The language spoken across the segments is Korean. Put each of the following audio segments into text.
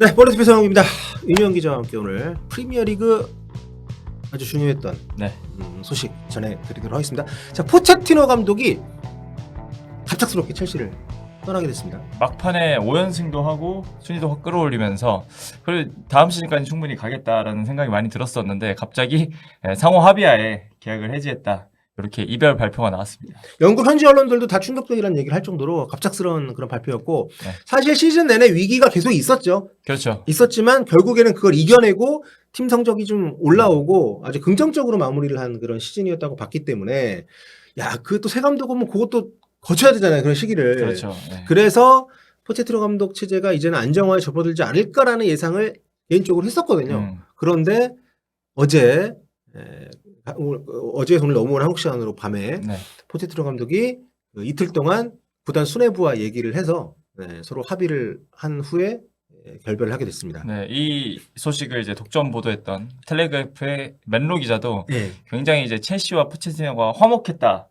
네, 버리스 배성욱입니다. 윤희영 기자와 함께 오늘 프리미어리그 아주 중요했던 네. 소식 전해드리도록 하겠습니다. 자, 포체티노 감독이 갑작스럽게 첼시를 떠나게 됐습니다. 막판에 5연승도 하고 순위도 확 끌어올리면서 그리고 다음 시즌까지 충분히 가겠다라는 생각이 많이 들었었는데 갑자기 상호 합의하에 계약을 해지했다. 이렇게 이별 발표가 나왔습니다. 영국 현지 언론들도 다 충격적이라는 얘기를 할 정도로 갑작스러운 그런 발표였고 네. 사실 시즌 내내 위기가 계속 있었죠. 그렇죠. 있었지만 결국에는 그걸 이겨내고 팀 성적이 좀 올라오고 아주 긍정적으로 마무리를 한 그런 시즌이었다고 봤기 때문에 야, 그 또 새 감독 오면 그것도 거쳐야 되잖아요. 그런 시기를. 그렇죠. 네. 그래서 포체티노 감독 체제가 이제는 안정화에 접어들지 않을까라는 예상을 개인적으로 했었거든요. 그런데 어제 오늘 넘어온 한국 시간으로 밤에 네. 포체티노 감독이 이틀 동안 구단 수뇌부와 얘기를 해서 서로 합의를 한 후에 결별을 하게 됐습니다. 네, 이 소식을 이제 독점 보도했던 텔레그래프의 맨로 기자도 네. 굉장히 이제 첼시와 포체티노가 화목했다.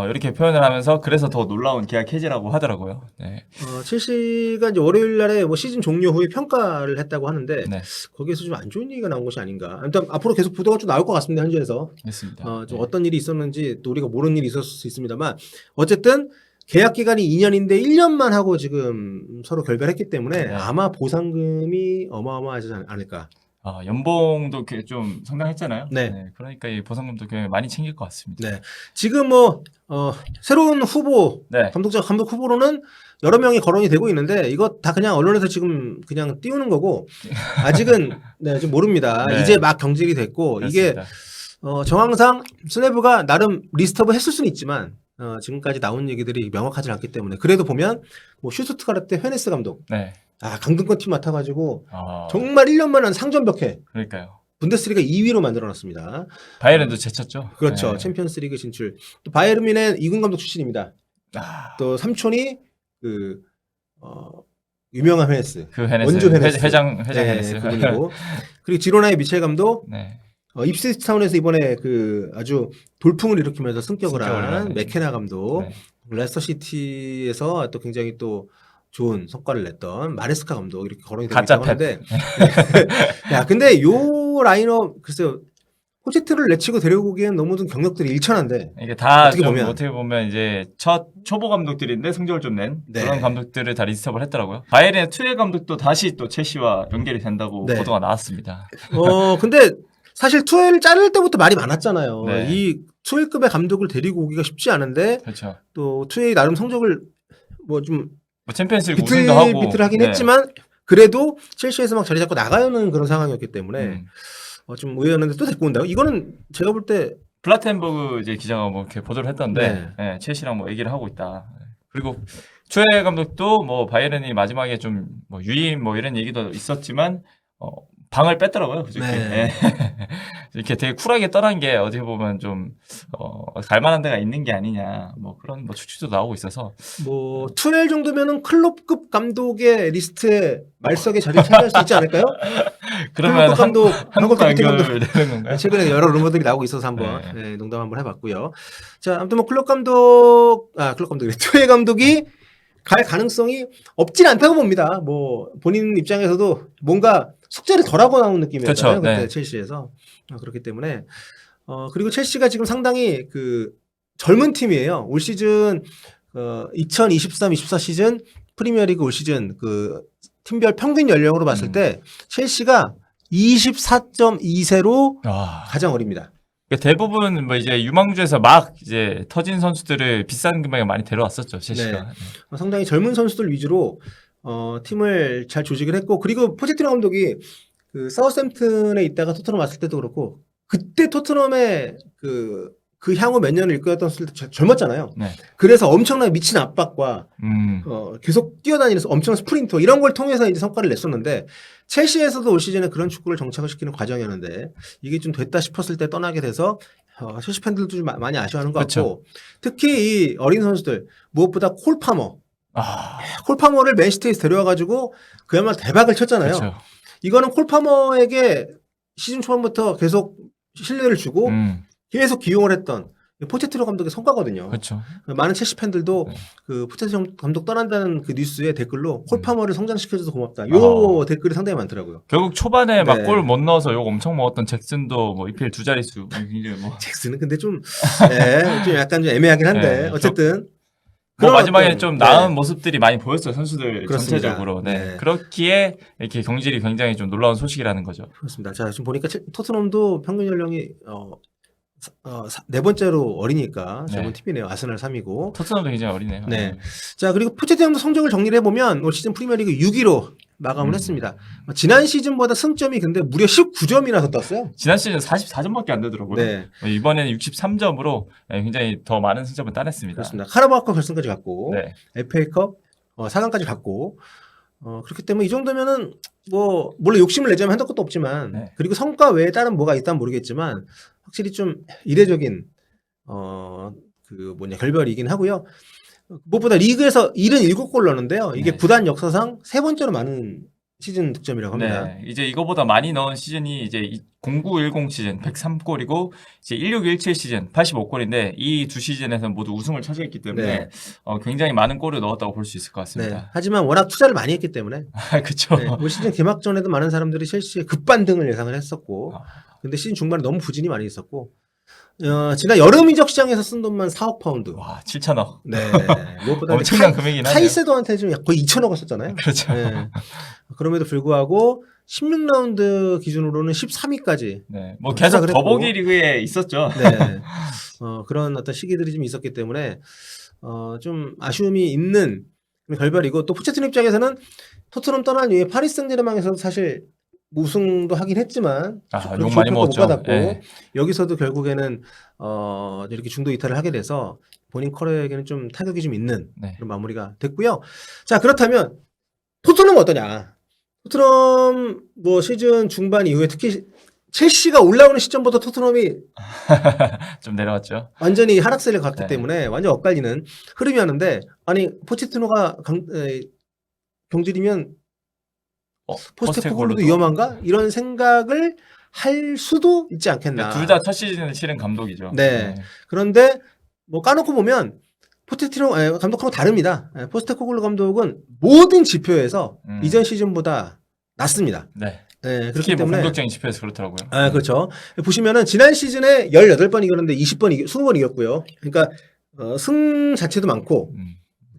이렇게 표현을 하면서 그래서 더 놀라운 계약 해지라고 하더라고요. 네. 첼시가 이제 월요일 날에 뭐 시즌 종료 후에 평가를 했다고 하는데 네. 거기에서 좀 안 좋은 얘기가 나온 것이 아닌가. 일단 앞으로 계속 보도가 좀 나올 것 같습니다. 현지에서. 됐습니다. 좀 네. 어떤 일이 있었는지 또 우리가 모르는 일이 있었을 수 있습니다만 어쨌든 계약 기간이 2년인데 1년만 하고 지금 서로 결별했기 때문에 네. 아마 보상금이 어마어마하지 않을까. 연봉도 좀 상당했잖아요. 네. 그러니까 이 보상금도 굉장히 많이 챙길 것 같습니다. 네. 지금 뭐 새로운 후보 네. 감독 후보로는 여러 명이 거론이 되고 있는데 이거 다 그냥 언론에서 지금 그냥 띄우는 거고 아직은 지금 모릅니다. 네. 이제 막 경직이 됐고 그렇습니다. 이게 정황상 스네브가 나름 리스트업을 했을 수는 있지만 지금까지 나온 얘기들이 명확하지 않기 때문에 그래도 보면 뭐 슈투트가르트 헤네스 감독 네. 강등권 팀 맡아가지고 정말 정말 1년 만에 상전벽해 그러니까요. 분데스리가 2위로 만들어놨습니다. 바이에른도 제쳤죠. 그렇죠. 네. 챔피언스리그 진출. 또 바이에른 뮌헨 2군 감독 출신입니다. 또 삼촌이 유명한 헤네스. 그 헤네스. 원조 헤네스. 회장 헤네스. 그분이고. 그리고 지로나의 미첼 감독. 네. 입스위치 타운에서 이번에 아주 돌풍을 일으키면서 승격을 한 네. 맥케나 감독. 네. 레스터 시티에서 또 굉장히 또 좋은 성과를 냈던 마레스카 감독 이렇게 거론이 되고 가짜 있다고 하는데 야, 근데 요 라인업 글쎄요. 포체티노를 내치고 데려오기엔 너무 좀 경력들이 일천한데 이게 다 어떻게 보면 이제 첫 초보 감독들인데 성적을 좀 낸 네. 그런 감독들을 다 리스트업을 했더라고요. 바이에른의 투엘 감독도 다시 또 첼시와 연결이 된다고 네. 보도가 나왔습니다. 근데 사실 투엘 자를 때부터 말이 많았잖아요. 네. 이 투엘급의 감독을 데리고 오기가 쉽지 않은데 그렇죠. 또 투엘이 나름 성적을 뭐 좀 챔피언스리그 우승도 하고 비틀하긴 했지만 그래도 첼시에서 막 자리 잡고 나가는 그런 상황이었기 때문에 좀 의외였는데 또 데리고 온다고? 이거는 제가 볼 때 플라텐버그 이제 기자가 뭐 이렇게 보도를 했던데 첼시랑 뭐 얘기를 하고 있다. 그리고 투엘 감독도 뭐 바이에른이 마지막에 좀 뭐 유임 뭐 이런 얘기도 있었지만 방을 뺐더라고요. 그저께. 네. 이렇게 되게 쿨하게 떠난 게 어떻게 보면 좀 갈만한 데가 있는 게 아니냐 뭐 그런 뭐 추측도 나오고 있어서 뭐 투엘 정도면은 클롭급 감독의 리스트에 말석에 자리 차지할 수 있지 않을까요? 그러면 한국 대표팀 감독 연결되는 건가요? 최근에 여러 루머들이 나오고 있어서 한번 농담 한번 해봤고요. 자, 아무튼 뭐 클롭 감독이 투엘 감독이 갈 가능성이 없진 않다고 봅니다. 뭐 본인 입장에서도 뭔가 숙제를 덜하고 나온 느낌이었잖아요. 그렇죠. 그때 네. 첼시에서 그렇기 때문에 그리고 첼시가 지금 상당히 젊은 팀이에요. 올 시즌 2023-24 시즌 프리미어리그 올 시즌 팀별 평균 연령으로 봤을 때 첼시가 24.2세로 가장 어립니다. 대부분 뭐 이제 유망주에서 막 이제 터진 선수들을 비싼 금액에 많이 데려왔었죠, 첼시가. 네. 상당히 젊은 선수들 위주로 팀을 잘 조직을 했고 그리고 포체티노 감독이 사우스햄튼에 있다가 토트넘 왔을 때도 그렇고 그때 토트넘의 그 향후 몇 년을 이끌었던 선수들 젊었잖아요. 네. 그래서 엄청나게 미친 압박과 계속 뛰어다니면서 엄청난 스프린터 이런 걸 통해서 이제 성과를 냈었는데 첼시에서도 올 시즌에 그런 축구를 정착을 시키는 과정이었는데 이게 좀 됐다 싶었을 때 떠나게 돼서 첼시 팬들도 좀 많이 아쉬워하는 것 그렇죠. 같고 특히 이 어린 선수들 무엇보다 콜파머를 맨시티에서 데려와가지고 그야말로 대박을 쳤잖아요. 그렇죠. 이거는 콜파머에게 시즌 초반부터 계속 신뢰를 주고 계속 기용을 했던 포체티노 감독의 성과거든요. 그렇죠. 많은 첼시 팬들도 네. 그 포체티노 감독 떠난다는 그 뉴스에 댓글로 콜파머를 성장시켜줘서 고맙다. 요 댓글이 상당히 많더라고요. 결국 초반에 막 네. 골 못 넣어서 욕 엄청 먹었던 잭슨도 뭐 EPL 두 자릿수 굉장히 뭐 잭슨은 근데 좀, 좀 약간 좀 애매하긴 한데 네, 어쨌든 뭐 그런 마지막에 어떤- 좀 네. 나은 모습들이 많이 보였어요, 선수들 그렇습니다. 전체적으로. 네. 네. 그렇기에 이렇게 경질이 굉장히 좀 놀라운 소식이라는 거죠. 그렇습니다. 자, 지금 보니까 토트넘도 평균 연령이 네 번째로 어리니까 젊은 네. 팀이네요. 아스날 3위고. 토트넘도 굉장히 어리네요. 네. 자, 그리고 포체티노 성적을 정리를 해보면 올 시즌 프리미어리그 6위로 마감을 했습니다. 지난 시즌보다 승점이 근데 무려 19점이나 더 떴어요. 지난 시즌 44점밖에 안 되더라고요. 네, 이번에는 63점으로 굉장히 더 많은 승점을 따냈습니다. 그렇습니다. 카라바오컵 결승까지 갔고, 네. FA컵 4강까지 갔고, 그렇기 때문에 이 정도면은 뭐 물론 욕심을 내자면 한도 끝도 없지만, 네. 그리고 성과 외에 다른 뭐가 있다면 모르겠지만 확실히 좀 이례적인 결별이긴 하고요. 무엇보다 리그에서 77골 넣었는데요. 이게 네. 구단 역사상 세 번째로 많은 시즌 득점이라고 합니다. 네. 이제 이거보다 많이 넣은 시즌이 이제 0910 시즌 103골이고 이제 1617 시즌 85골인데 이 두 시즌에서는 모두 우승을 차지했기 때문에 네. 굉장히 많은 골을 넣었다고 볼 수 있을 것 네. 같습니다. 하지만 워낙 투자를 많이 했기 때문에 그렇죠. 네. 올 시즌 개막전에도 많은 사람들이 첼시의 급반등을 예상을 했었고, 아. 근데 시즌 중반에 너무 부진이 많이 있었고, 지난 여름 이적 시장에서 쓴 돈만 4억 파운드. 와, 7천억. 네. 무엇보다 엄청난 금액이긴 하네요. 카이세도한테 좀 거의 2천억을 썼잖아요. 그렇죠. 네. 그럼에도 불구하고 16라운드 기준으로는 13위까지. 네. 뭐 계속 그랬고. 더보기 리그에 있었죠. 네. 그런 어떤 시기들이 좀 있었기 때문에 좀 아쉬움이 있는 결별이고, 또 포체티노 입장에서는 토트넘 떠난 이후에 파리 생제르맹에서 사실 우승도 하긴 했지만 그렇게 욕 많이 좋은 평가 못 먹었죠. 받았고, 네. 여기서도 결국에는 이렇게 중도 이탈을 하게 돼서 본인 커리어에게는 좀 타격이 좀 있는 네. 그런 마무리가 됐고요. 자, 그렇다면 토트넘은 어떠냐? 토트넘 뭐 시즌 중반 이후에 특히 첼시가 올라오는 시점부터 토트넘이 좀 내려왔죠. 완전히 하락세를 갔기 네. 때문에 완전 엇갈리는 흐름이었는데, 아니 포체티노가 경질이면 포스테코글로도 위험한가? 이런 생각을 할 수도 있지 않겠나. 둘 다 첫 시즌을 치른 감독이죠. 네. 그런데 뭐 까놓고 보면 포체티노 감독하고 다릅니다. 포스테코글로 감독은 모든 지표에서 이전 시즌보다 낫습니다. 네. 네, 그렇기 특히 뭐 때문에 공격적인 지표에서 그렇더라고요. 그렇죠. 보시면은 지난 시즌에 18번 이겼는데 20번 이겼고요. 그러니까 승 자체도 많고,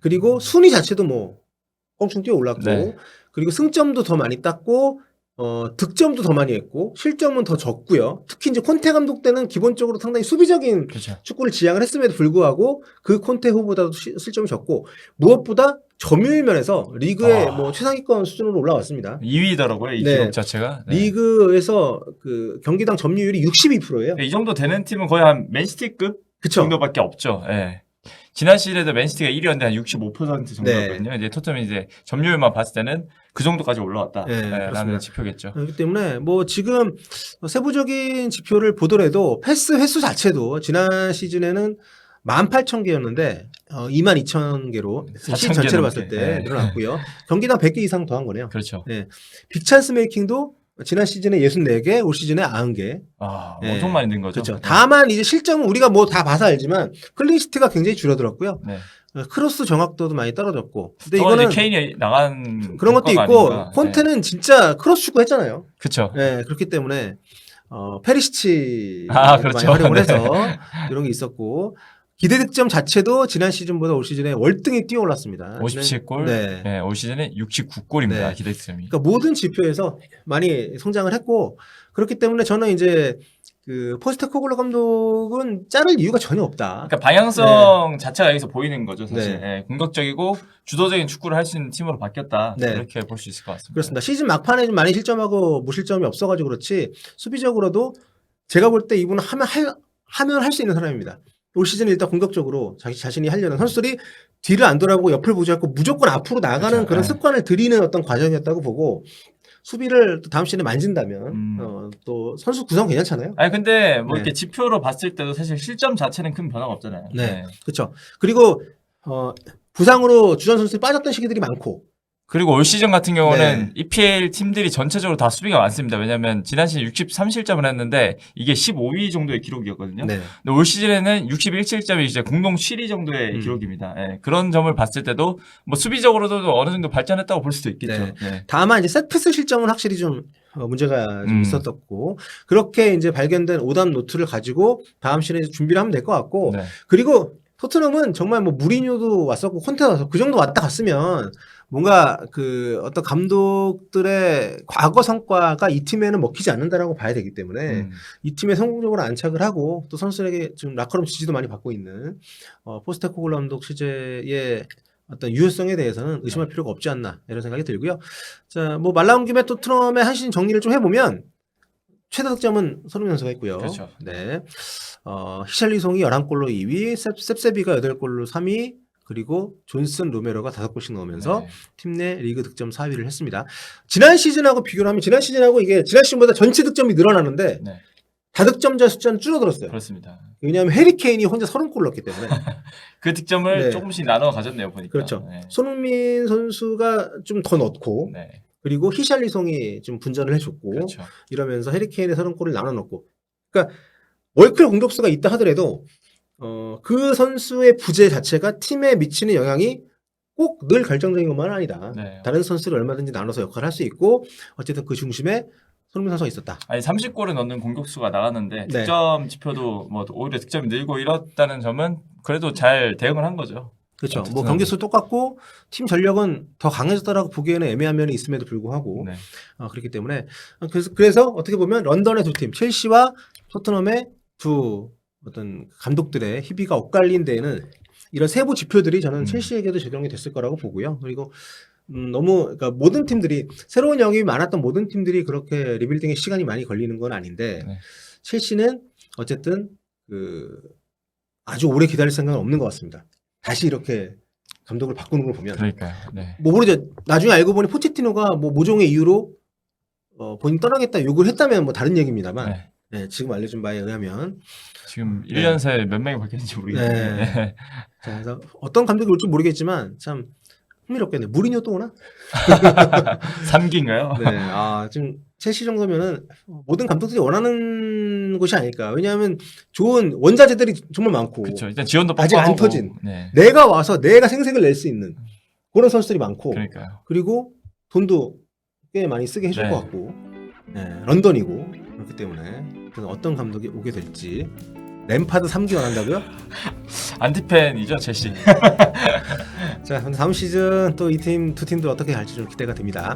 그리고 순위 자체도 뭐 껑충 뛰어 올랐고, 네. 그리고 승점도 더 많이 땄고, 득점도 더 많이 했고, 실점은 더 적고요. 특히 이제 콘테 감독 때는 기본적으로 상당히 수비적인 그렇죠. 축구를 지향을 했음에도 불구하고 그 콘테 후보다도 실점이 적고, 무엇보다 점유율 면에서 리그의 뭐 최상위권 수준으로 올라왔습니다. 2위더라고요, 이 네. 기록 자체가. 네. 리그에서 그 경기당 점유율이 62%예요. 이 정도 되는 팀은 거의 한 맨시티급 그쵸? 정도밖에 없죠. 예. 지난 시즌에도 맨시티가 1위였는데 한 65% 정도였거든요. 이제 토트넘이 이제 점유율만 봤을 때는 그 정도까지 올라왔다. 네, 라는 그렇습니다. 지표겠죠. 그렇기 때문에 뭐 지금 세부적인 지표를 보더라도 패스 횟수 자체도 지난 시즌에는 18,000개였는데 22,000개로 시즌 전체를 봤을 때 네. 늘어났고요. 경기당 100개 이상 더한 거네요. 그렇죠. 빅찬스 메이킹도 지난 시즌에 64개, 올 시즌에 90개. 네. 엄청 많이 는 거죠. 그렇죠. 다만 이제 실점은 우리가 뭐 다 봐서 알지만 클린시트가 굉장히 줄어들었고요. 네. 크로스 정확도도 많이 떨어졌고. 근데 이거는 이거는 케인이 나간 그런 것도 효과가 있고, 아닌가. 콘테는 진짜 크로스 축구 했잖아요. 그렇죠. 네, 그렇기 때문에 페리시치 그렇죠. 많이 활용을 해서 네. 이런 게 있었고, 기대 득점 자체도 지난 시즌보다 올 시즌에 월등히 뛰어올랐습니다. 57골, 네. 네, 올 시즌에 69골입니다. 네. 기대 득점이. 그러니까 모든 지표에서 많이 성장을 했고, 그렇기 때문에 저는 이제 그 포스테코글로 감독은 자를 이유가 전혀 없다. 그러니까 방향성 자체가 여기서 보이는 거죠, 사실. 네. 예, 공격적이고 주도적인 축구를 할 수 있는 팀으로 바뀌었다. 네. 이렇게 볼 수 있을 것 같습니다. 그렇습니다. 시즌 막판에 좀 많이 실점하고 무실점이 없어가지고 그렇지, 수비적으로도 제가 볼 때 이분은 하면 할 수 있는 사람입니다. 올 시즌에 일단 공격적으로 자신이 하려는 선수들이 뒤를 안 돌아보고 옆을 보지 않고 무조건 앞으로 나가는 그렇죠. 그런 네. 습관을 들이는 어떤 과정이었다고 보고, 수비를 또 다음 시즌에 만진다면 또 선수 구성 괜찮잖아요. 아니 근데 뭐 네. 이렇게 지표로 봤을 때도 사실 실점 자체는 큰 변화가 없잖아요. 네, 그렇죠. 그리고 부상으로 주전 선수들이 빠졌던 시기들이 많고, 그리고 올 시즌 같은 경우는 네. EPL 팀들이 전체적으로 다 수비가 많습니다. 왜냐하면 지난 시즌 63실점을 했는데 이게 15위 정도의 기록이었거든요. 네. 근데 올 시즌에는 61실점이 이제 공동 7위 정도의 기록입니다. 예, 그런 점을 봤을 때도 뭐 수비적으로도 어느 정도 발전했다고 볼 수도 있겠죠. 네. 네. 다만 이제 세트피스 실점은 확실히 좀 문제가 좀 있었었고 그렇게 이제 발견된 오답 노트를 가지고 다음 시즌에 준비를 하면 될 것 같고 네. 그리고 토트넘은 정말 뭐 무리뉴도 왔었고 콘테도 왔었고 그 정도 왔다 갔으면 뭔가 그 어떤 감독들의 과거 성과가 이 팀에는 먹히지 않는다라고 봐야 되기 때문에 이 팀에 성공적으로 안착을 하고 또 선수들에게 지금 라커룸 지지도 많이 받고 있는 포스테코글루 감독 취재의 어떤 유효성에 대해서는 의심할 필요가 없지 않나 이런 생각이 들고요. 자, 뭐 말 나온 김에 토트넘의 한 시즌 정리를 좀 해보면 최다 득점은 손흥민 선수가 있고요. 그렇죠. 네. 히샬리송이 11골로 2위, 셉세비가 8골로 3위, 그리고 존슨 로메로가 5골씩 넣으면서 네. 팀 내 리그 득점 4위를 했습니다. 지난 시즌하고 비교를 하면 지난 시즌하고 이게 지난 시즌보다 전체 득점이 늘어나는데 네. 다득점자 숫자는 줄어들었어요. 그렇습니다. 왜냐하면 해리 케인이 혼자 30골 넣었기 때문에. 그 득점을 네. 조금씩 나눠 가졌네요, 보니까. 그렇죠. 네. 손흥민 선수가 좀 더 넣고 네. 그리고 히샬리송이 좀 분전을 해줬고 그렇죠. 이러면서 해리 케인의 30골을 나눠 넣고 그러니까 월클 공격수가 있다 하더라도 그 선수의 부재 자체가 팀에 미치는 영향이 꼭 늘 결정적인 것만은 아니다. 네. 다른 선수를 얼마든지 나눠서 역할을 할 수 있고 어쨌든 그 중심에 손흥민 선수가 있었다. 아니 30골을 넣는 공격수가 나갔는데 네. 득점 지표도 뭐 오히려 득점이 늘고 이렇다는 점은 그래도 잘 대응을 한 거죠. 그렇죠. 어쨌든 뭐 경기 수 똑같고 팀 전력은 더 강해졌다라고 보기에는 애매한 면이 있음에도 불구하고 네. 그렇기 때문에 그래서 어떻게 보면 런던의 두 팀 첼시와 토트넘의 두 어떤 감독들의 희비가 엇갈린 데에는 이런 세부 지표들이 저는 첼시에게도 적용이 됐을 거라고 보고요. 그리고 너무 그러니까 모든 팀들이 새로운 영입이 많았던 모든 팀들이 그렇게 리빌딩에 시간이 많이 걸리는 건 아닌데 네. 첼시는 어쨌든 그 아주 오래 기다릴 생각은 없는 것 같습니다. 다시 이렇게 감독을 바꾸는 걸 보면 그러니까요. 네. 뭐 모르죠. 나중에 알고 보니 포체티노가 뭐 모종의 이유로 본인 떠나겠다 욕을 했다면 뭐 다른 얘기입니다만 네. 네, 지금 알려준 바에 의하면 지금 1년 새에 몇 명이 바뀌었는지 모르겠는데. 네. 자, 그래서 어떤 감독이 올지 모르겠지만 참 흥미롭겠네. 무리뉴 또 오나? 3기인가요? 네. 지금 첼시 정도면은 모든 감독들이 원하는 곳이 아닐까. 왜냐하면 좋은 원자재들이 정말 많고 그렇죠. 일단 지원도 아직 안 빡빡하고. 터진. 네. 내가 와서 내가 생색을 낼 수 있는 그런 선수들이 많고 그러니까요. 그리고 돈도 꽤 많이 쓰게 해줄 네. 것 같고 네, 런던이고 그렇기 때문에 어떤 감독이 오게 될지 램파드 3기 원한다고요? 안티팬이죠, 첼시. 자, 다음 시즌 또 이 팀 두 팀들 어떻게 갈지 좀 기대가 됩니다.